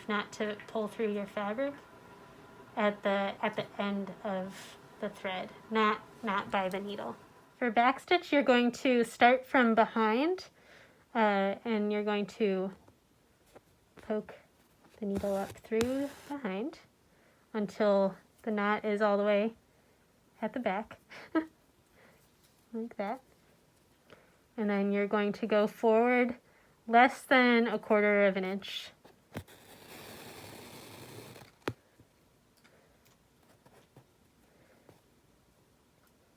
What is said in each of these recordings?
not to pull through your fabric at the end of the thread, not by the needle. For backstitch, you're going to start from behind, and you're going to poke the needle up through behind until the knot is all the way at the back, like that. And then you're going to go forward less than 1/4 of an inch.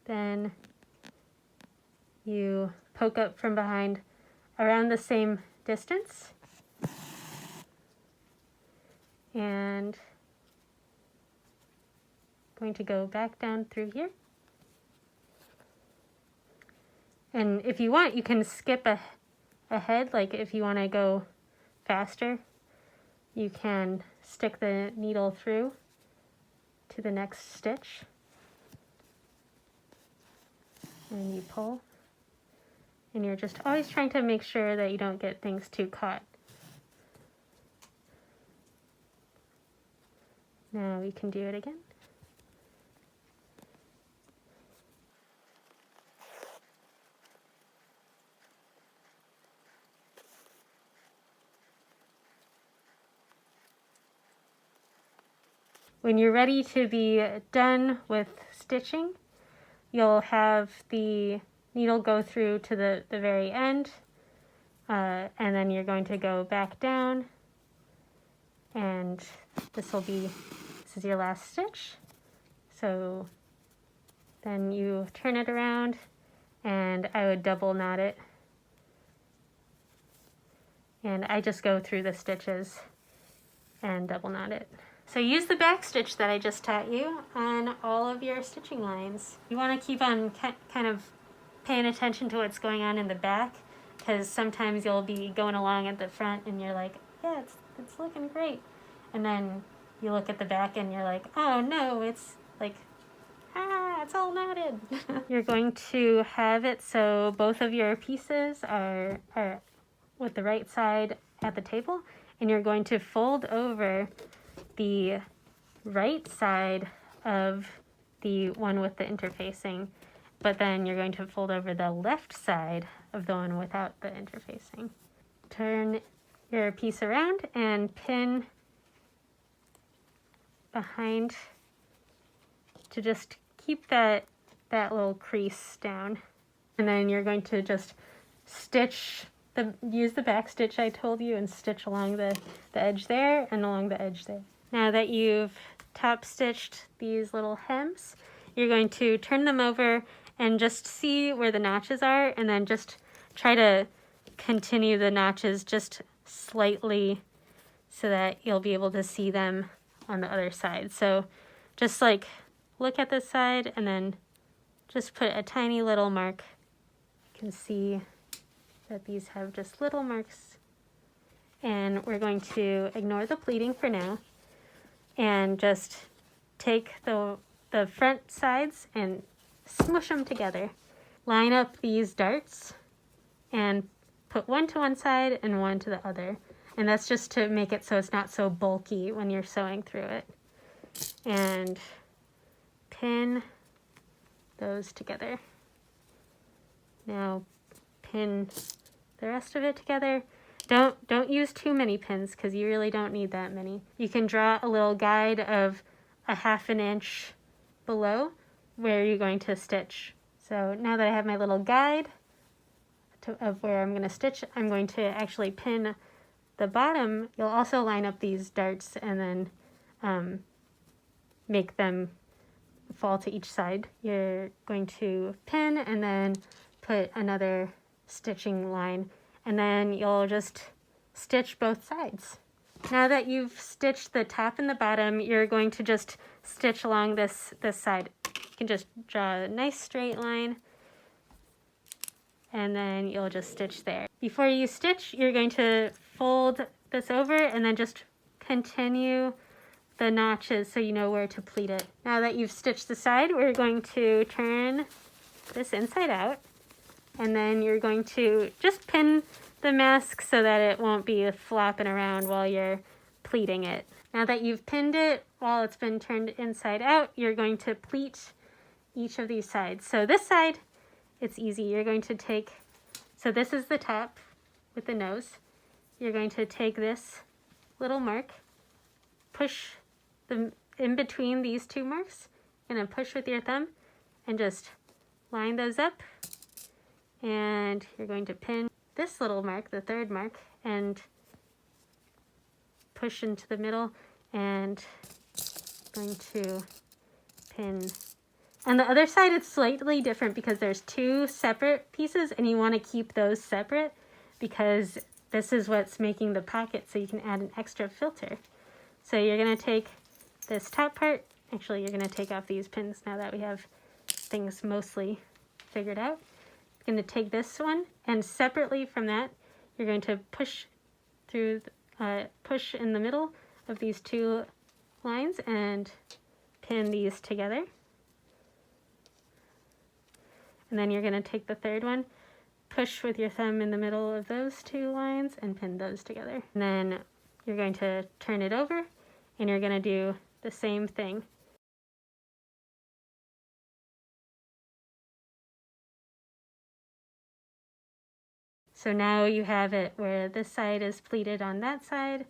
Then you poke up from behind around the same distance, and going to go back down through here. And if you want, you can skip ahead, like if you want to go faster, you can stick the needle through to the next stitch, and you pull, and you're just always trying to make sure that you don't get things too caught. Now we can do it again. When you're ready to be done with stitching, you'll have the needle go through to the very end, and then you're going to go back down, and this is your last stitch. So then you turn it around, and I would double knot it, and I just go through the stitches and double knot it. So use the back stitch that I just taught you on all of your stitching lines. You want to keep on kind of paying attention to what's going on in the back, because sometimes you'll be going along at the front and you're like, yeah, it's looking great. And then you look at the back and you're like, oh no, it's like, it's all knotted. You're going to have it so both of your pieces are with the right side at the table, and you're going to fold over the right side of the one with the interfacing, but then you're going to fold over the left side of the one without the interfacing. Turn your piece around and pin behind to just keep that little crease down. And then you're going to just use the back stitch I told you and stitch along the edge there and along the edge there. Now that you've top stitched these little hems, you're going to turn them over and just see where the notches are, and then just try to continue the notches just slightly so that you'll be able to see them on the other side. So just like look at this side and then just put a tiny little mark. You can see that these have just little marks, and we're going to ignore the pleating for now and just take the front sides and smush them together. Line up these darts and put one to one side and one to the other, and that's just to make it so it's not so bulky when you're sewing through it. And pin those together. Now pin the rest of it together. Don't use too many pins, because you really don't need that many. You can draw a little guide of 1/2 inch below where you're going to stitch. So now that I have my little guide of where I'm going to stitch, I'm going to actually pin the bottom. You'll also line up these darts and then make them fall to each side. You're going to pin and then put another stitching line, and then you'll just stitch both sides. Now that you've stitched the top and the bottom, you're going to just stitch along this side. You can just draw a nice straight line, and then you'll just stitch there. Before you stitch, you're going to fold this over and then just continue the notches so you know where to pleat it. Now that you've stitched the side, we're going to turn this inside out, and then you're going to just pin the mask so that it won't be flopping around while you're pleating it. Now that you've pinned it while it's been turned inside out, you're going to pleat each of these sides. So this side, it's easy. You're going to take, so this is the top with the nose. You're going to take this little mark, push the in between these two marks, and then push with your thumb and just line those up. And you're going to pin this little mark, the third mark, and push into the middle, and going to pin. On the other side, it's slightly different because there's two separate pieces, and you want to keep those separate because this is what's making the pocket, so you can add an extra filter. So you're going to take this top part. Actually, you're going to take off these pins now that we have things mostly figured out. You're going to take this one, and separately from that, you're going to push through, push in the middle of these two lines and pin these together. And then you're going to take the third one, push with your thumb in the middle of those two lines and pin those together. And then you're going to turn it over, and you're going to do the same thing. So now you have it where this side is pleated on that side,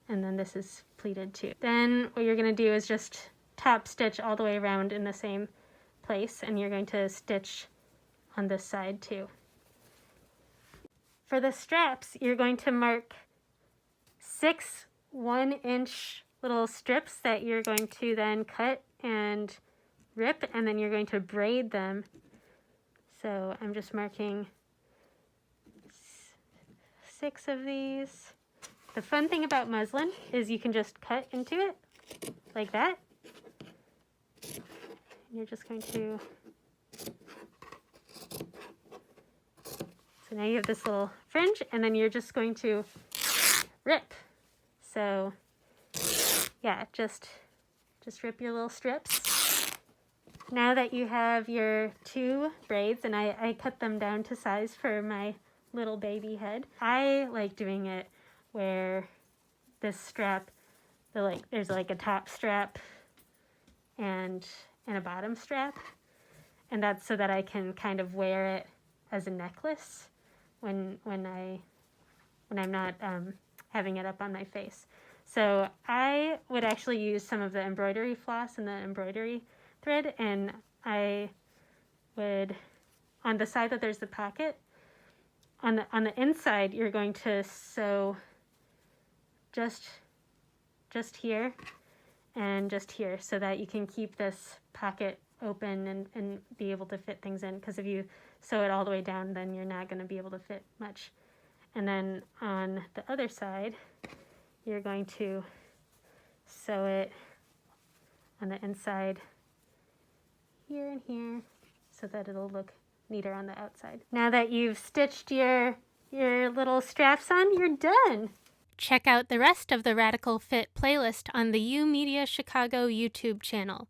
and then this is pleated too. Then what you're going to do is just top stitch all the way around in the same place, and you're going to stitch on this side too. For the straps, you're going to mark 6 1-inch little strips that you're going to then cut and rip, and then you're going to braid them. So I'm just marking 6 of these. The fun thing about muslin is you can just cut into it like that. And you're just going to, so now you have this little fringe, and then you're just going to rip. So yeah, just rip your little strips. Now that you have your 2 braids, and I cut them down to size for my little baby head. I like doing it where this strap, there's like a top strap and a bottom strap, and that's so that I can kind of wear it as a necklace when I'm not having it up on my face. So I would actually use some of the embroidery floss and the embroidery thread, and I would, on the side that there's the pocket, on the inside, you're going to sew just here and just here, so that you can keep this pocket open and be able to fit things in, because if you sew it all the way down, then you're not going to be able to fit much. And then on the other side, you're going to sew it on the inside here and here, so that it'll look neater on the outside. Now that you've stitched your little straps on, you're done. Check out the rest of the Radical Fit playlist on the YOUmediaChicago YouTube channel.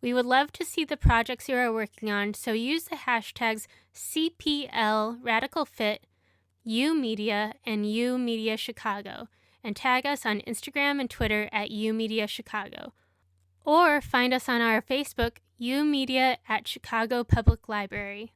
We would love to see the projects you are working on, so use the hashtags CPL Radical Fit, YOUmedia, and YOUmediaChicago, and tag us on Instagram and Twitter at YOUmediaChicago. Or find us on our Facebook, YOUmedia at Chicago Public Library.